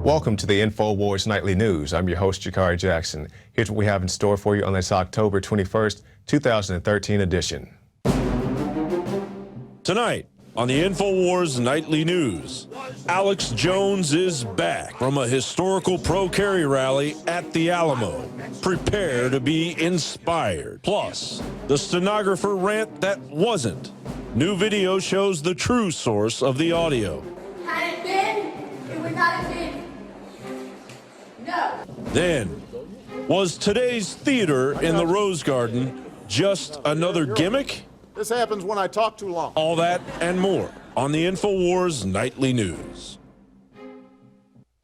Welcome to the INFOWARS Nightly News. I'm your host, Jakari Jackson. Here's what we have in store for you on this October 21st, 2013 edition. Tonight on the INFOWARS Nightly News, Alex Jones is back from a historical pro-carry rally at the Alamo. Prepare to be inspired. Plus, the stenographer rant that wasn't. New video shows the true source of the audio. Had it been, it would not have been. No. Then, was today's theater in the Rose Garden just another gimmick? This happens when I talk too long. All that and more on the INFOWARS Nightly News.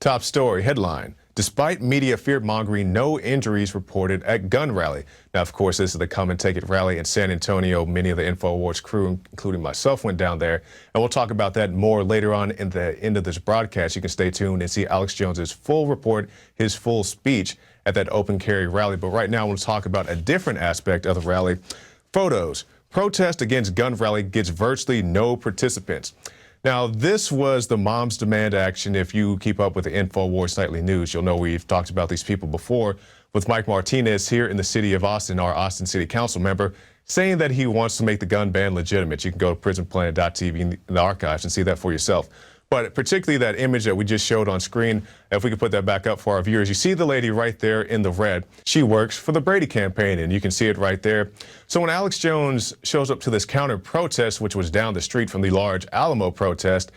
Top story headline: despite media fear-mongering, no injuries reported at gun rally. Now, of course, this is the Come and Take It rally in San Antonio. Many of the INFOWARS crew, including myself, went down there. And we'll talk about that more later on in the end of this broadcast. You can stay tuned and see Alex Jones's full report, his full speech at that open carry rally. But right now, I want to talk about a different aspect of the rally. Photos. Protest against gun rally gets virtually no participants. Now, this was the Moms Demand action. If you keep up with the INFOWARS Nightly News, you'll know we've talked about these people before, with Mike Martinez here in the city of Austin, our Austin City Council member, saying that he wants to make the gun ban legitimate. You can go to prisonplanet.tv in the archives and see that for yourself. But particularly that image that we just showed on screen, if we could put that back up for our viewers, you see the lady right there in the red. She works for the Brady campaign, and you can see it right there. So when Alex Jones shows up to this counter protest, which was down the street from the large Alamo protest,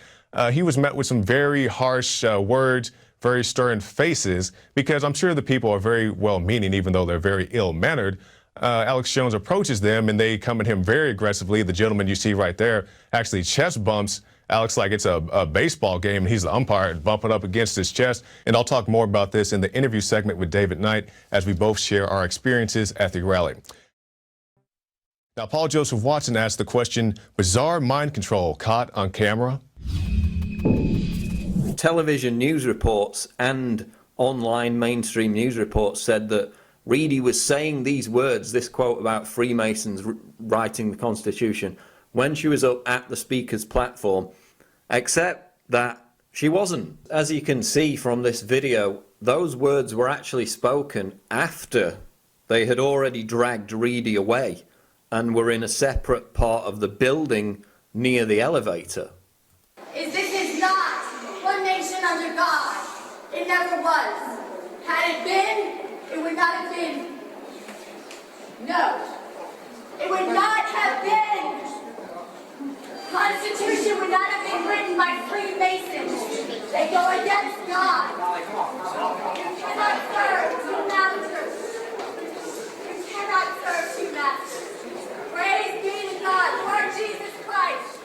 he was met with some very harsh words, very stern faces, because I'm sure the people are very well-meaning, even though they're very ill-mannered. Alex Jones approaches them, and they come at him very aggressively. The gentleman you see right there actually chest bumps Alex like it's a baseball game, and he's the umpire bumping up against his chest. And I'll talk more about this in the interview segment with David Knight as we both share our experiences at the rally. Now, Paul Joseph Watson asked the question, bizarre mind control caught on camera? Television news reports and online mainstream news reports said that Reedy was saying these words, this quote about Freemasons writing the Constitution, when she was up at the Speaker's platform, except that she wasn't. As you can see from this video, those words were actually spoken after they had already dragged Reedy away and were in a separate part of the building near the elevator. This is not one nation under God. It never was. Had it been, it would not have been. No. It would not have been. Constitution would not have been written by Freemasons. They go against God. You cannot serve two masters. You cannot serve two masters. Praise be to God, Lord Jesus Christ.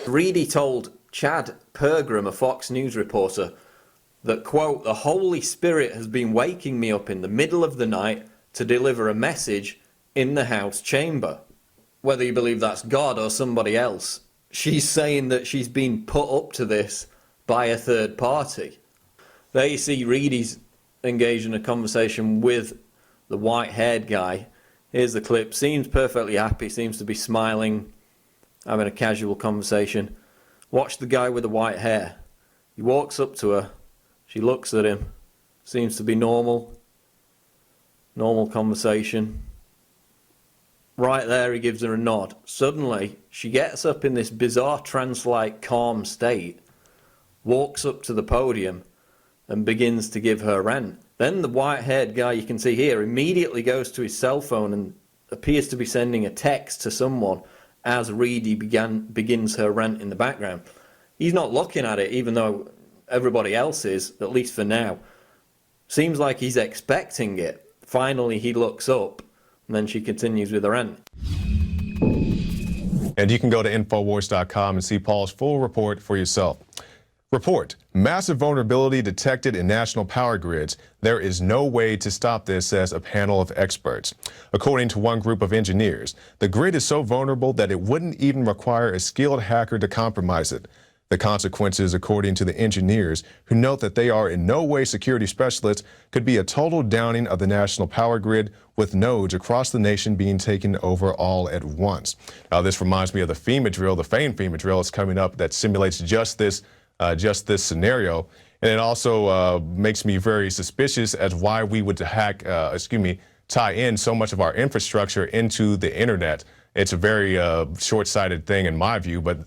Reedy told Chad Pergram, a Fox News reporter, that, quote, the Holy Spirit has been waking me up in the middle of the night to deliver a message in the House chamber. Whether you believe that's God or somebody else, she's saying that she's been put up to this by a third party. There you see Reedy's engaged in a conversation with the white-haired guy. Here's the clip. Seems perfectly happy, seems to be smiling, having a casual conversation. Watch the guy with the white hair. He walks up to her. She looks at him. Seems to be normal conversation. Right there, he gives her a nod. Suddenly, she gets up in this bizarre trance-like calm state, walks up to the podium, and begins to give her rant. Then the white-haired guy you can see here immediately goes to his cell phone and appears to be sending a text to someone as Reedy begins her rant in the background. He's not looking at it, even though everybody else is, at least for now. Seems like he's expecting it. Finally, he looks up. And then she continues with her rant. And you can go to Infowars.com and see Paul's full report for yourself. Report: massive vulnerability detected in national power grids. There is no way to stop this, says a panel of experts. According to one group of engineers, the grid is so vulnerable that it wouldn't even require a skilled hacker to compromise it. The consequences, according to the engineers, who note that they are in no way security specialists, could be a total downing of the national power grid, with nodes across the nation being taken over all at once. Now, this reminds me of the FEMA drill, the famed FEMA drill is coming up that simulates just this just this scenario. And it also makes me very suspicious as why we would tie in so much of our infrastructure into the internet. It's a very short-sighted thing in my view, but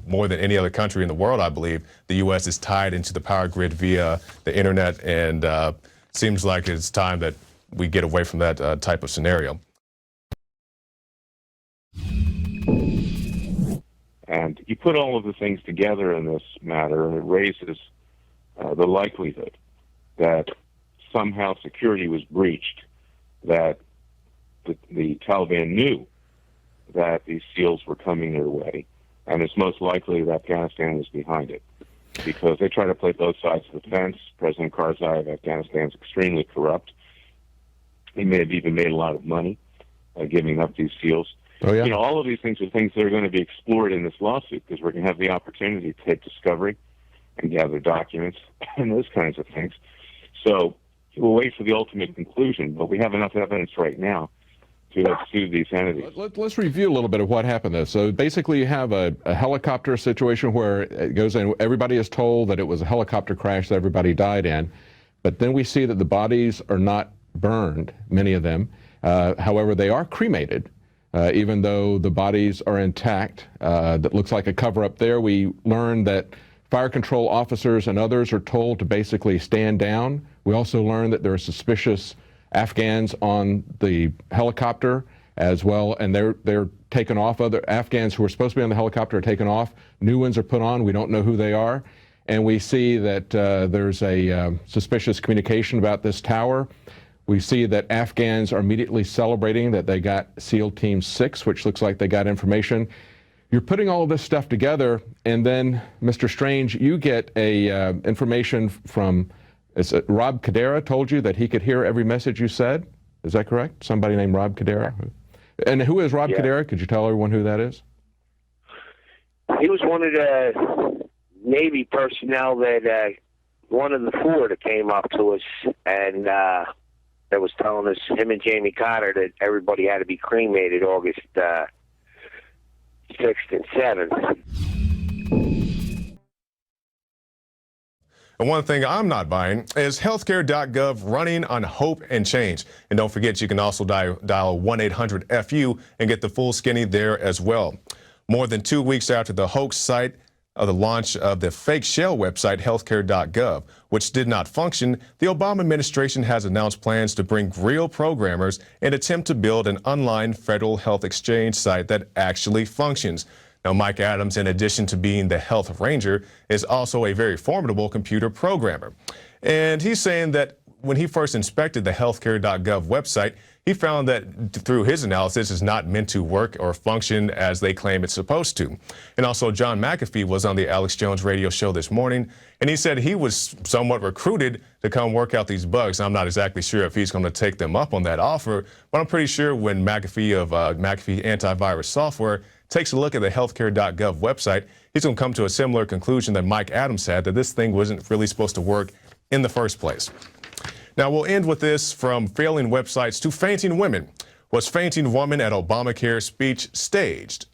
more than any other country in the world, I believe, the U.S. is tied into the power grid via the internet, and seems like it's time that we get away from that type of scenario. And you put all of the things together in this matter, and it raises the likelihood that somehow security was breached, that the Taliban knew that these SEALs were coming their way, and it's most likely that Afghanistan was behind it, because they try to play both sides of the fence. President Karzai of Afghanistan is extremely corrupt. He may have even made a lot of money giving up these SEALs. Oh, yeah. You know, all of these things are things that are going to be explored in this lawsuit, because we're going to have the opportunity to take discovery and gather documents and those kinds of things. So we'll wait for the ultimate conclusion, but we have enough evidence right now to sue these entities. Let's review a little bit of what happened there. So basically you have a helicopter situation where it goes in, everybody is told that it was a helicopter crash that everybody died in, but then we see that the bodies are not burned, many of them. However, they are cremated. Even though the bodies are intact, that looks like a cover-up there. We learned that fire control officers and others are told to basically stand down. We also learned that there are suspicious Afghans on the helicopter as well, and they're taken off. Other Afghans who were supposed to be on the helicopter are taken off. New ones are put on. We don't know who they are. And we see that there's a suspicious communication about this tower. We see that Afghans are immediately celebrating that they got SEAL Team 6, which looks like they got information. You're putting all of this stuff together, and then, Mr. Strange, you get information from, Rob Kadera told you that he could hear every message you said? Is that correct? Somebody named Rob Kadera? And who is Rob Kadera? Could you tell everyone who that is? He was one of the Navy personnel that one of the four that came up to us and that was telling us, him and Jamie Cotter, that everybody had to be cremated August 6th and 7th. And one thing I'm not buying is healthcare.gov running on hope and change. And don't forget, you can also dial 1-800-FU and get the full skinny there as well. More than 2 weeks after the hoax site of the launch of the fake shell website healthcare.gov, which did not function, the Obama administration has announced plans to bring real programmers and attempt to build an online federal health exchange site that actually functions. Now, Mike Adams, in addition to being the health ranger, is also a very formidable computer programmer. And he's saying that when he first inspected the healthcare.gov website, he found that through his analysis, it's not meant to work or function as they claim it's supposed to. And also, John McAfee was on the Alex Jones radio show this morning, and he said he was somewhat recruited to come work out these bugs. I'm not exactly sure if he's going to take them up on that offer, but I'm pretty sure when McAfee of McAfee Antivirus Software takes a look at the healthcare.gov website, he's going to come to a similar conclusion that Mike Adams had, that this thing wasn't really supposed to work in the first place. Now, we'll end with this: from failing websites to fainting women. Was fainting woman at Obamacare speech staged?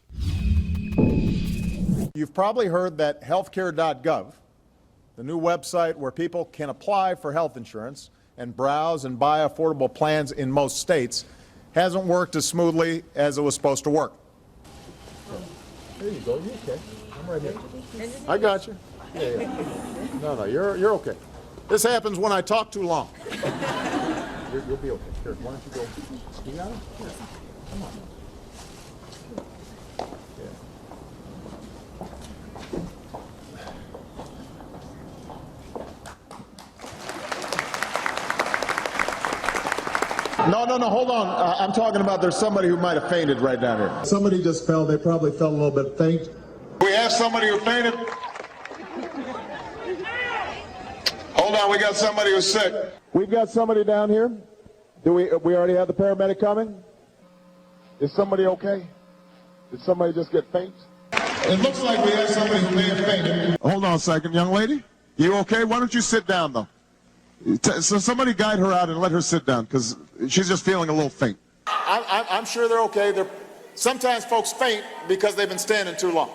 You've probably heard that healthcare.gov, the new website where people can apply for health insurance and browse and buy affordable plans in most states, hasn't worked as smoothly as it was supposed to work. There you go. You okay? I'm right here. I got you. Yeah. No, you're okay. This happens when I talk too long. You'll be okay. Here, why don't you go? You got it? Here. Come on. No, hold on. I'm talking about there's somebody who might have fainted right down here. Somebody just fell. They probably felt a little bit faint. We have somebody who fainted. Hold on, we got somebody who's sick. We've got somebody down here. Do we already have the paramedic coming? Is somebody okay? Did somebody just get faint? It looks like we have somebody who may have fainted. Hold on a second, young lady. You okay? Why don't you sit down, though? So somebody guide her out and let her sit down, because she's just feeling a little faint. I'm sure they're okay. Sometimes folks faint because they've been standing too long.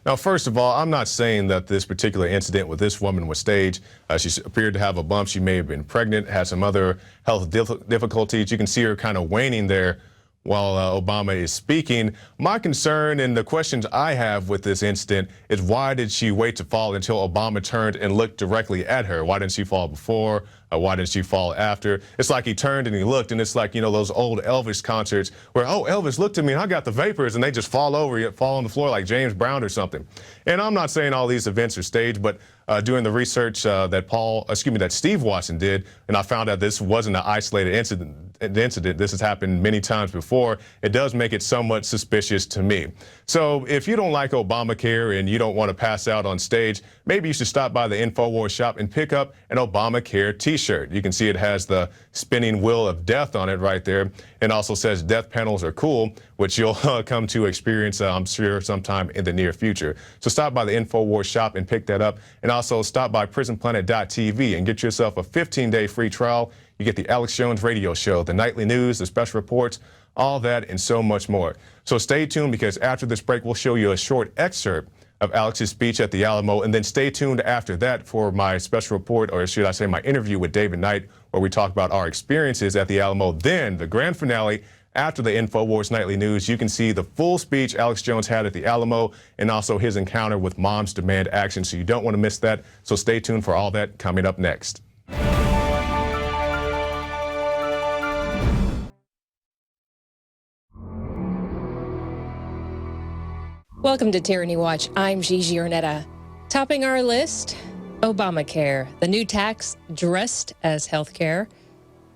Now, Now, first of all, I'm not saying that this particular incident with this woman was staged. She appeared to have a bump. She may have been pregnant, had some other health difficulties. You can see her kind of waning there while Obama is speaking. My concern and the questions I have with this incident is, why did she wait to fall until Obama turned and looked directly at her? Why didn't she fall before? Why didn't she fall after? It's like he turned and he looked, and it's like, you know, those old Elvis concerts where, oh, Elvis looked at me and I got the vapors, and they just fall over, fall on the floor like James Brown or something. And I'm not saying all these events are staged, but doing the research that Steve Watson did, and I found out this wasn't an isolated incident. This has happened many times before. It does make it somewhat suspicious to me. So if you don't like Obamacare and you don't want to pass out on stage, maybe you should stop by the INFOWARS shop and pick up an Obamacare t-shirt. You can see it has the spinning wheel of death on it right there, and also says death panels are cool, which you'll come to experience, I'm sure, sometime in the near future. So stop by the INFOWARS shop and pick that up, and also stop by prisonplanet.tv and get yourself a 15-day free trial. You get the Alex Jones radio show, the nightly news, the special reports, all that and so much more. So stay tuned, because after this break, we'll show you a short excerpt of Alex's speech at the Alamo, and then stay tuned after that for my special report, or should I say my interview with David Knight, where we talk about our experiences at the Alamo. Then the grand finale, after the INFOWARS Nightly News, you can see the full speech Alex Jones had at the Alamo, and also his encounter with Moms Demand Action. So you don't want to miss that. So stay tuned for all that coming up next. Welcome to Tyranny Watch. I'm Gigi Ornetta. Topping our list, Obamacare, the new tax dressed as healthcare.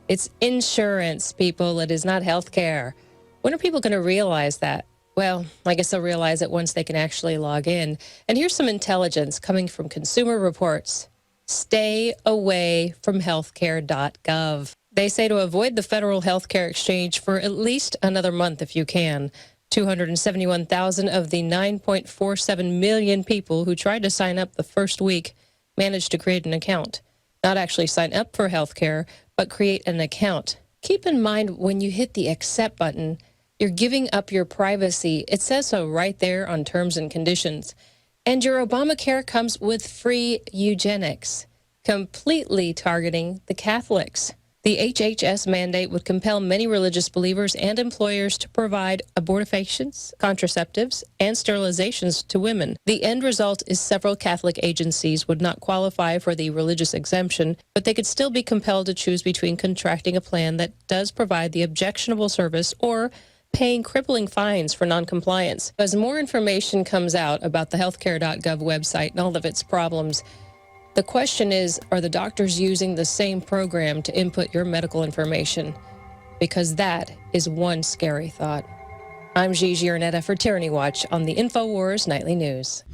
It's insurance, people. It is not healthcare. When are people going to realize that? Well, I guess they'll realize it once they can actually log in. And here's some intelligence coming from Consumer Reports. Stay away from healthcare.gov. They say to avoid the federal healthcare exchange for at least another month if you can. 271,000 of the 9.47 million people who tried to sign up the first week managed to create an account. Not actually sign up for healthcare, but create an account. Keep in mind, when you hit the accept button, you're giving up your privacy. It says so right there on terms and conditions. And your Obamacare comes with free eugenics, completely targeting the Catholics. The HHS mandate would compel many religious believers and employers to provide abortifacients, contraceptives, and sterilizations to women. The end result is several Catholic agencies would not qualify for the religious exemption, but they could still be compelled to choose between contracting a plan that does provide the objectionable service or paying crippling fines for noncompliance. As more information comes out about the healthcare.gov website and all of its problems, the question is, are the doctors using the same program to input your medical information? Because that is one scary thought. I'm Gigi Ornetta for Tyranny Watch on the INFOWARS Nightly News.